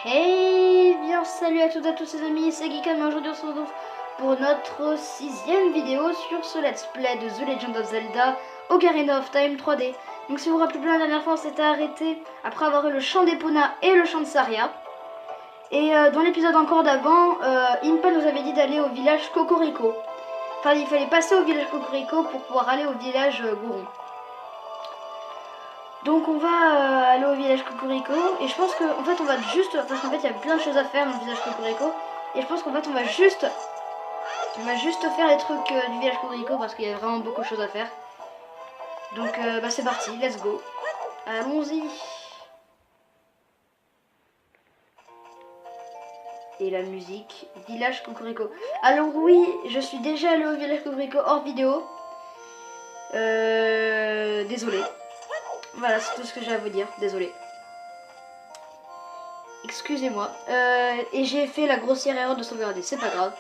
Hey bien salut à toutes et à tous les amis, c'est Geekam et aujourd'hui on se retrouve pour notre 6ème vidéo sur ce let's play de The Legend of Zelda Ocarina of Time 3D. Donc si vous vous rappelez bien, la dernière fois on s'était arrêté après avoir eu le chant d'Epona et le chant de Saria. Et dans l'épisode encore d'avant, Impa nous avait dit d'aller au village Cocorico. Enfin il fallait passer au village Cocorico pour pouvoir aller au village Goron. Donc on va aller au village Cocorico et je pense qu'en fait on va juste, parce qu'en fait il y a plein de choses à faire dans le village Cocorico et je pense qu'en fait on va juste faire les trucs du village Cocorico parce qu'il y a vraiment beaucoup de choses à faire. Donc bah c'est parti, let's go, allons-y. Et la musique, village Cocorico. Alors oui, je suis déjà allée au village Cocorico hors vidéo. Désolé. Voilà, c'est tout ce que j'ai à vous dire, désolé. Excusez-moi. Et j'ai fait la grossière erreur de sauvegarder, c'est pas grave.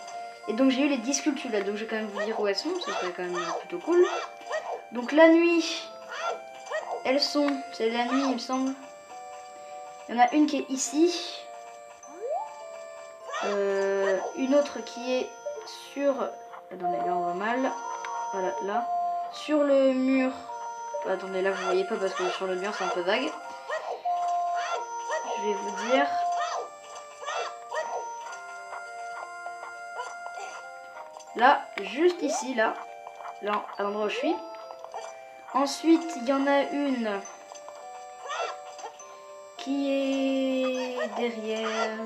Et donc j'ai eu les 10 sculptures là, donc je vais quand même vous dire où elles sont, ça serait quand même plutôt cool. Donc la nuit, elles sont, c'est la nuit il me semble. Il y en a une qui est ici. Une autre qui est sur... Attendez, là on voit mal. Voilà, là. Sur le mur. Attendez, là vous voyez pas parce que sur le mur c'est un peu vague. Je vais vous dire... Là, juste ici, là à l'endroit où je suis. Ensuite, il y en a une qui est derrière,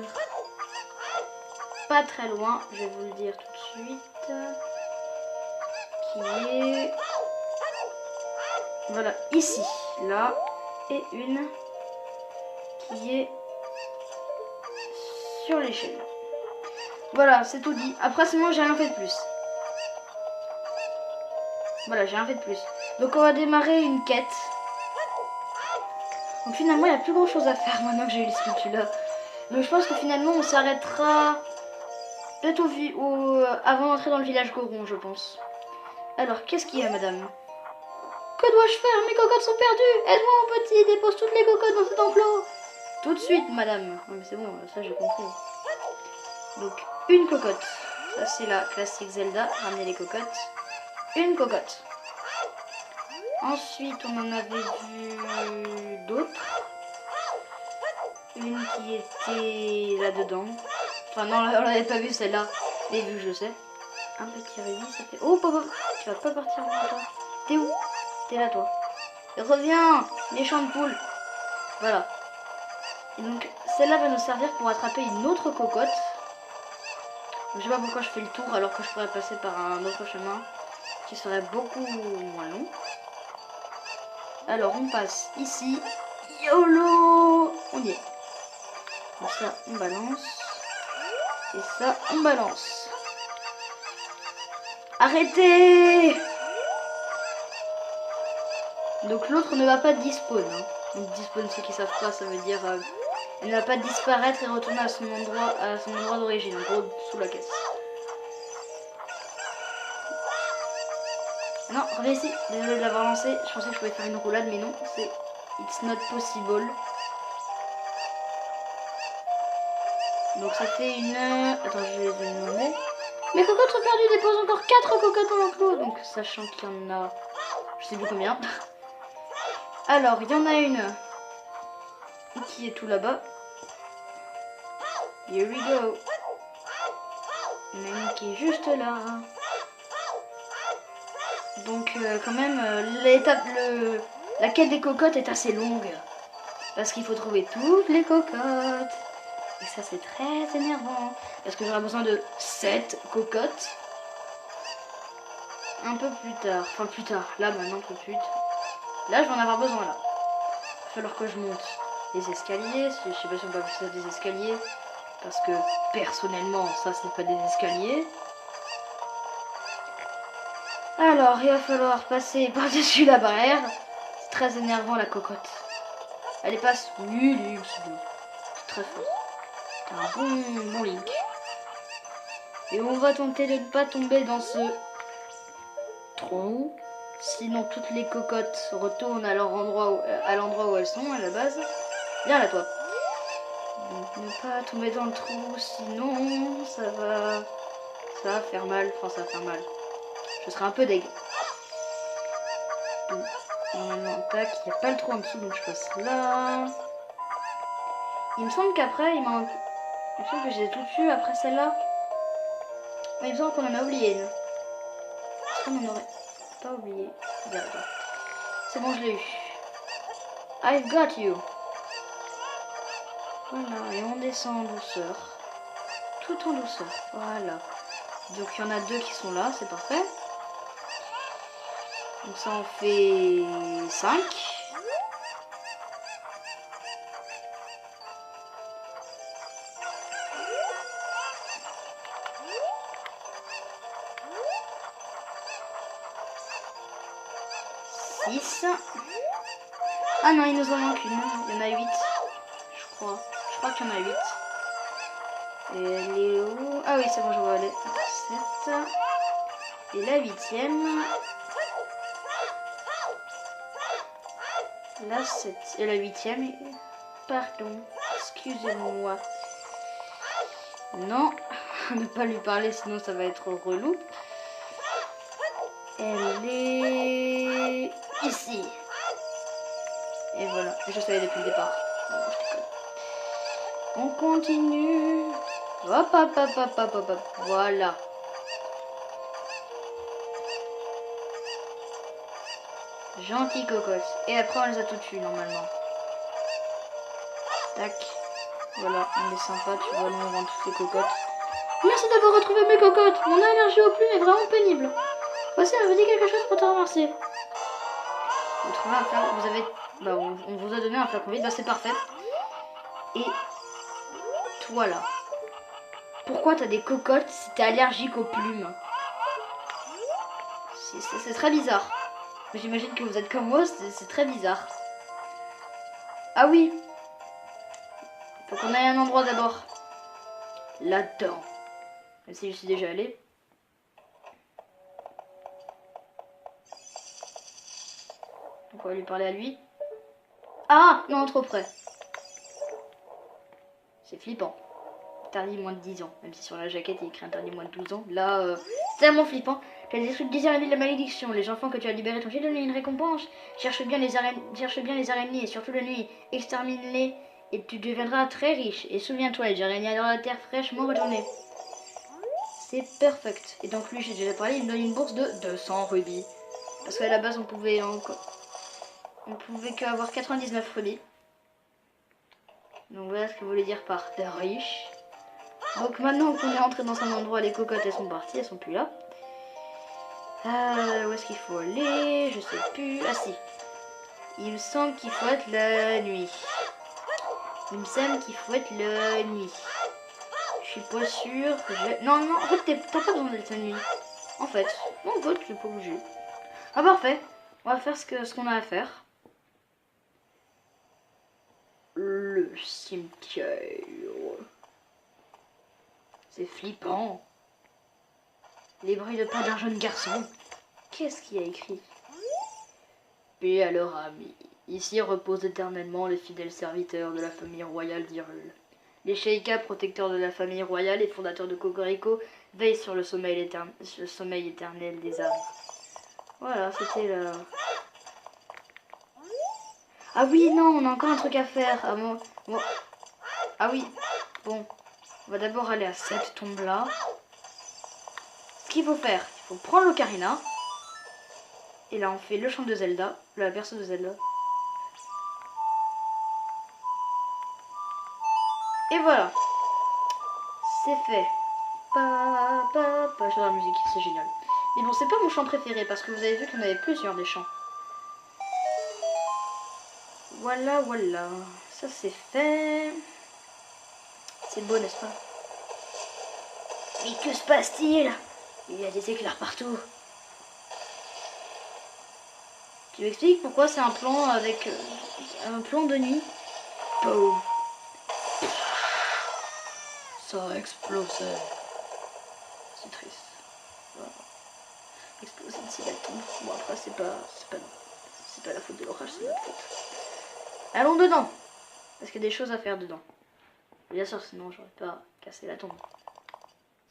pas très loin, je vais vous le dire tout de suite, qui est, voilà, ici, là, et une qui est sur l'échelle. Voilà, c'est tout dit. Après, sinon, j'ai rien fait de plus. Voilà, j'ai rien fait de plus. Donc, on va démarrer une quête. Donc, finalement, il n'y a plus grand chose à faire maintenant que j'ai eu les sculptures là. Donc, je pense que finalement, on s'arrêtera peut-être avant d'entrer dans le village Goron, je pense. Alors, qu'est-ce qu'il y a, madame? Que dois-je faire? Mes cocottes sont perdues. Aide-moi, mon petit. Dépose toutes les cocottes dans cet enclos. Tout de suite, madame. Non, mais c'est bon, ça, j'ai compris. Donc, une cocotte. Ça, c'est la classique Zelda. Ramener les cocottes. Une cocotte. Ensuite, on en avait vu d'autres. Une qui était là-dedans. Enfin, non, on l'avait pas vu celle-là. Mais vu que je sais. Un petit rubis, ça fait... Oh, papa, tu vas pas partir loin, toi. T'es où? T'es là, toi. Reviens, méchante poule. Voilà. Et donc, celle-là va nous servir pour attraper une autre cocotte. Je sais pas pourquoi je fais le tour alors que je pourrais passer par un autre chemin qui serait beaucoup moins long. Alors, on passe ici. YOLO! On y est. Donc ça, on balance. Et ça, on balance. Arrêtez! Donc l'autre ne va pas despawn. Hein. Donc despawn, ceux qui savent pas, ça veut dire elle ne va pas disparaître et retourner à son endroit d'origine, en gros sous la caisse. Non, reviens ici. Désolé de l'avoir lancé. Je pensais que je pouvais faire une roulade, mais non, c'est it's not possible. Donc ça fait une... Attends, je vais les demander. Mes cocottes sont perdues, dépose encore 4 cocottes dans l'enclos. Donc sachant qu'il y en a... Je sais plus combien. Alors, il y en a une qui est tout là-bas. Here we go. Il y en a une qui est juste là. Donc quand même, la quête des cocottes est assez longue. Parce qu'il faut trouver toutes les cocottes. Et ça c'est très énervant. Parce que j'aurai besoin de 7 cocottes. Un peu plus tard. Enfin plus tard. Là maintenant tout de suite. Là je vais en avoir besoin là. Il va falloir que je monte les escaliers. Je sais pas si on peut appeler ça des escaliers. Parce que personnellement ça c'est pas des escaliers. Alors il va falloir passer par-dessus la barrière. C'est très énervant la cocotte. Allez passe. Oui, c'est bien. C'est très fort. C'est un bon Link. Et on va tenter de ne pas tomber dans ce tronc. Sinon, toutes les cocottes retournent à leur endroit à l'endroit où elles sont à la base. Viens là, toi. Donc, ne pas tomber dans le trou, sinon ça va faire mal. Enfin, ça va faire mal. Je serai un peu deg. Donc, normalement, tac, il n'y a pas le trou en dessous, donc je passe là. Il me semble qu'après, il me semble que j'ai tout tué après celle-là. Mais il me semble qu'on en a oublié une. Est-ce qu'on en aurait pas oublié? Regarde. C'est bon, je l'ai eu. I've got you. Voilà, et on descend en douceur. Tout en douceur, voilà. Donc il y en a 2 qui sont là, c'est parfait. Donc ça en fait 5. Ah non, il nous en manque une. Il y en a 8, je crois. Je crois qu'il y en a 8. Et elle est où? Ah oui, c'est bon, je vois, elle est 7. Et la 8e. La 7. Et la 8e. Pardon, excusez-moi. Non, ne pas lui parler, sinon ça va être relou. Elle est ici. Et voilà, je savais depuis le départ. On continue. Hop, hop, hop, hop, hop, hop, hop. Voilà. Gentille cocotte. Et après, on les a toutes tuées normalement. Tac. Voilà, on est sympa, tu vois, nous on rend toutes les cocottes. Merci d'avoir retrouvé mes cocottes. Mon allergie aux plumes est vraiment pénible. Voici, on vous dit quelque chose pour te remercier. Vous trouvez un flacon, vous avez... Bah, on vous a donné un flacon vide, bah c'est parfait. Et toi là. Pourquoi t'as des cocottes si t'es allergique aux plumes? C'est très bizarre. J'imagine que vous êtes comme moi, c'est très bizarre. Ah oui. Faut qu'on aille à un endroit d'abord. Là-dedans. Même si je suis déjà allée. Donc on va lui parler à lui. Ah non, trop près. C'est flippant. Interdit moins de 10 ans. Même si sur la jaquette il est écrit interdit moins de 12 ans. Là, c'est tellement flippant. Tu as détruit le désir de la malédiction. Les enfants que tu as libérés t'ont donné une récompense. Cherche bien les araignées, et surtout la nuit. Extermine-les et tu deviendras très riche. Et souviens-toi, les araignées dans la terre fraîchement retournée. C'est perfect. Et donc lui, j'ai déjà parlé, il me donne une bourse de 200 rubis. Parce qu'à la base, on pouvait qu'avoir 99 rubis. Donc voilà ce que voulait dire par de riche. Donc maintenant qu'on est entré dans un endroit, les cocottes elles sont parties, elles sont plus là. Où est-ce qu'il faut aller? Je sais plus. Ah si. Il me semble qu'il faut être la nuit. Il me semble qu'il faut être la nuit. Je suis pas sûre. Non, non, en fait t'as pas besoin d'être la nuit. En fait, non, en fait, tu n'es pas obligé. Ah parfait. On va faire ce qu'on a à faire. Le cimetière. C'est flippant. Les bruits de pas d'un jeune garçon. Qu'est-ce qu'il y a écrit? Paix à leur ami. Ici reposent éternellement les fidèles serviteurs de la famille royale d'Hyrule. Les Sheikah, protecteurs de la famille royale et fondateurs de Cocorico, veillent sur le sommeil éternel des âmes. Voilà, c'était la... Ah oui, non, on a encore un truc à faire. Ah, bon. Ah oui, bon. On va d'abord aller à cette tombe-là. Ce qu'il faut faire, il faut prendre l'ocarina. Et là, on fait le chant de Zelda, la berceau de Zelda. Et voilà. C'est fait. J'adore la musique, c'est génial. Mais bon, c'est pas mon chant préféré parce que vous avez vu qu'il y en avait plusieurs des chants. Voilà, voilà. Ça, c'est fait. C'est beau, n'est-ce pas? Mais que se passe-t-il? Il y a des éclairs partout. Tu m'expliques pourquoi c'est un plan avec un plan de nuit? Boum. Ça a explosé. C'est triste. Voilà. Explosé si elle tombe. Bon après c'est pas la faute de l'orage, c'est notre faute. Allons dedans, parce qu'il y a des choses à faire dedans. Bien sûr, sinon j'aurais pas cassé la tombe.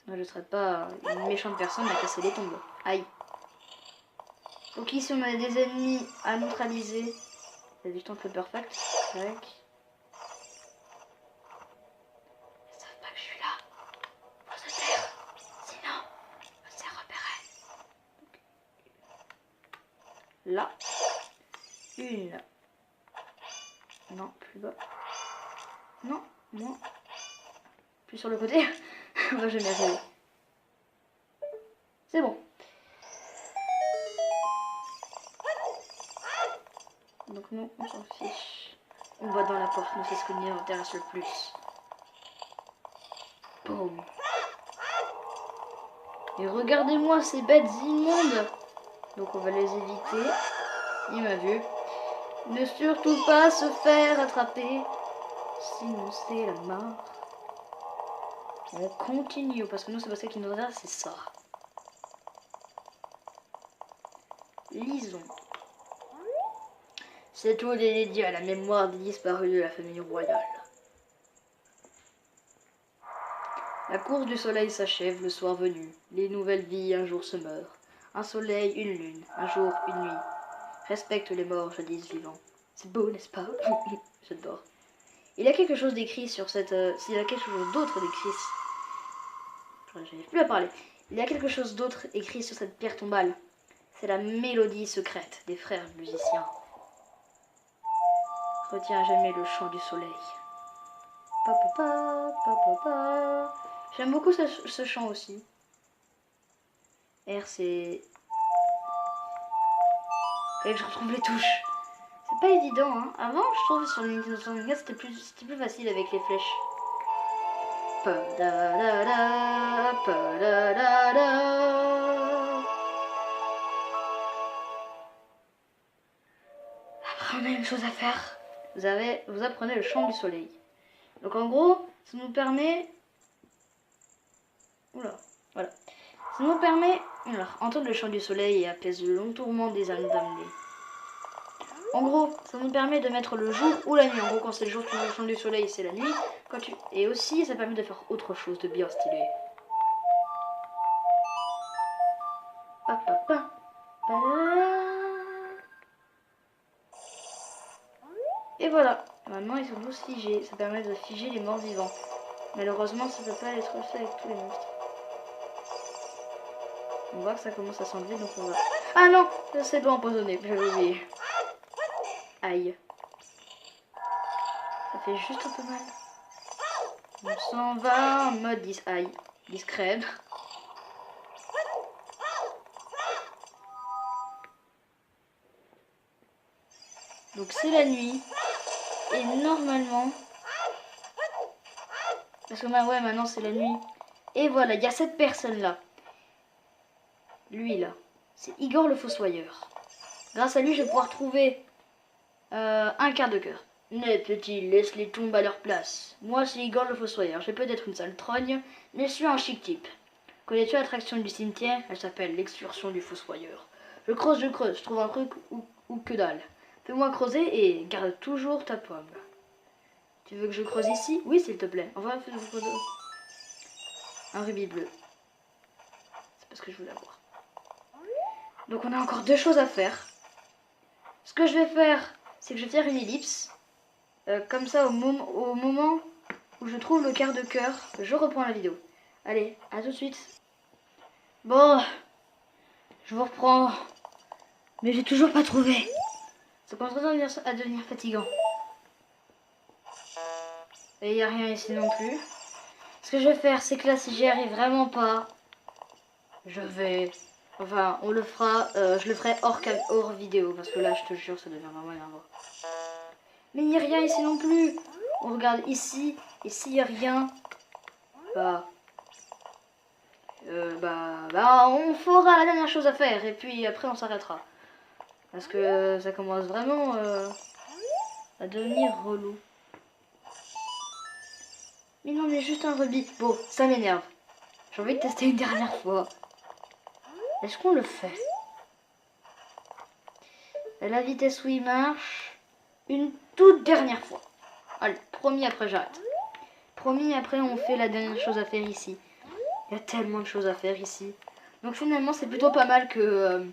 Sinon je serais pas une méchante personne à casser les tombes. Aïe. Donc ici on a des ennemis à neutraliser. Il y a du temps que perfect. Tac. Ils savent pas que je suis là. Faut se taire. Sinon, on s'est repéré. Là. Une. Non, plus bas. Non, moins. Plus sur le côté. Moi je vais m'y arriver. C'est bon. Donc nous, on s'en fiche. On va dans la porte, nous c'est ce qui nous intéresse le plus. Boum. Et regardez-moi ces bêtes immondes. Donc on va les éviter. Il m'a vu. Ne surtout pas se faire attraper. Sinon c'est la mort. On continue parce que nous c'est pas ça qui nous intéresse, c'est ça. Lisons. Cette ode est dédiée à la mémoire des disparus de la famille royale. La course du soleil s'achève le soir venu. Les nouvelles vies un jour se meurent. Un soleil, une lune, un jour, une nuit. Respecte les morts jadis vivants. C'est beau, n'est-ce pas? J'adore. Il y a quelque chose d'écrit sur cette... S'il y a quelque chose d'autre d'écrit... J'arrive plus à parler. Il y a quelque chose d'autre écrit sur cette pierre tombale. C'est la mélodie secrète des frères musiciens. Retiens jamais le chant du soleil. Pa, pa, pa, pa, pa, pa. J'aime beaucoup ce chant aussi. R, c'est... Fallait que je retrouve les touches. C'est pas évident, hein. Avant, je trouve sur le Nintendo 64, c'était plus facile avec les flèches. Pa da da da, pa da da da. Après, on a une chose à faire. Vous apprenez le chant du soleil. Donc en gros, ça nous permet... Oula, voilà. Ça nous permet... Alors, entendre le chant du soleil et apaise le long tourment des âmes damnées. En gros, ça nous permet de mettre le jour ou la nuit. En gros, quand c'est le jour, tu mets le chant du soleil, c'est la nuit. Et aussi, ça permet de faire autre chose de bien stylé. Pa, pa, pa. Pa, et voilà. Maintenant, ils sont tous figés. Ça permet de figer les morts vivants. Malheureusement, ça ne peut pas être fait avec tous les monstres. On voit que ça commence à s'enlever, donc on va... Ah non, c'est pas empoisonné, j'avais oublié. Aïe. Ça fait juste un peu mal. On s'en va en mode aïe, discret. Donc c'est la nuit. Et normalement... Parce que ouais, maintenant c'est la nuit. Et voilà, il y a cette personne-là. Lui là. C'est Igor le Fossoyeur. Grâce à lui, je vais pouvoir trouver un quart de cœur. Mais petit, laisse les tombes à leur place. Moi, c'est Igor le Fossoyeur. J'ai peut-être une sale trogne, mais je suis un chic type. Connais-tu l'attraction du cimetière? Elle s'appelle l'excursion du Fossoyeur. Je creuse, je trouve un truc ou que dalle. Fais-moi creuser et garde toujours ta pomme. Tu veux que je creuse ici? Oui, s'il te plaît. Enfin, fais-moi un rubis bleu. C'est parce que je voulais avoir. Donc on a encore deux choses à faire. Ce que je vais faire, c'est que je vais faire une ellipse. Comme ça, au moment où je trouve le quart de cœur, je reprends la vidéo. Allez, à tout de suite. Bon, je vous reprends. Mais j'ai toujours pas trouvé. Ça commence à devenir fatigant. Et il n'y a rien ici non plus. Ce que je vais faire, c'est que là, si j'y arrive vraiment pas, je vais... Enfin, on le fera, je le ferai hors vidéo. Parce que là, je te jure, ça devient vraiment énervant. Mais il n'y a rien ici non plus. On regarde ici. Et s'il n'y a rien, on fera la dernière chose à faire. Et puis après, on s'arrêtera. Parce que ça commence vraiment à devenir relou. Mais non, mais juste un rubis. Bon, ça m'énerve. J'ai envie de tester une dernière fois. Est-ce qu'on le fait? la vitesse où il marche une toute dernière fois. Allez, promis, après j'arrête. Promis, après on fait la dernière chose à faire ici. Il y a tellement de choses à faire ici. Donc finalement c'est plutôt pas mal que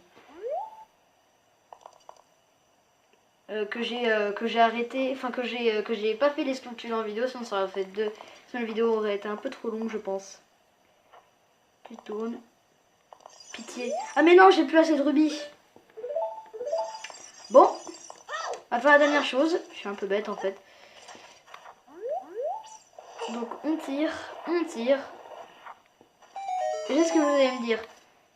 j'ai arrêté, enfin que j'ai pas fait les sculptures en vidéo, sinon ça aurait fait deux. Sinon la vidéo aurait été un peu trop longue je pense. Tu tournes. Pitié. Ah mais non, j'ai plus assez de rubis. Bon, on va faire la dernière chose. Je suis un peu bête en fait. Donc on tire, on tire. Et c'est ce que vous allez me dire.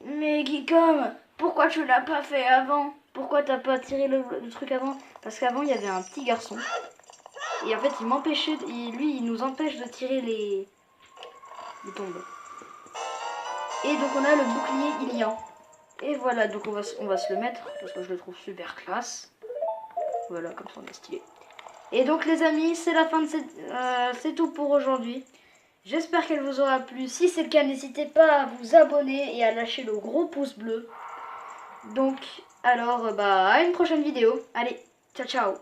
Mais Geekom, pourquoi tu l'as pas fait avant? Pourquoi t'as pas tiré le truc avant? Parce qu'avant il y avait un petit garçon. Et en fait il m'empêchait, lui il nous empêche de tirer les tombes. Et donc on a le bouclier Ilian. Et voilà, donc on va se le mettre parce que je le trouve super classe. Voilà, comme ça on est stylé. Et donc les amis, c'est la fin de cette... c'est tout pour aujourd'hui. J'espère qu'elle vous aura plu. Si c'est le cas, n'hésitez pas à vous abonner et à lâcher le gros pouce bleu. Donc, alors, à une prochaine vidéo. Allez, ciao ciao.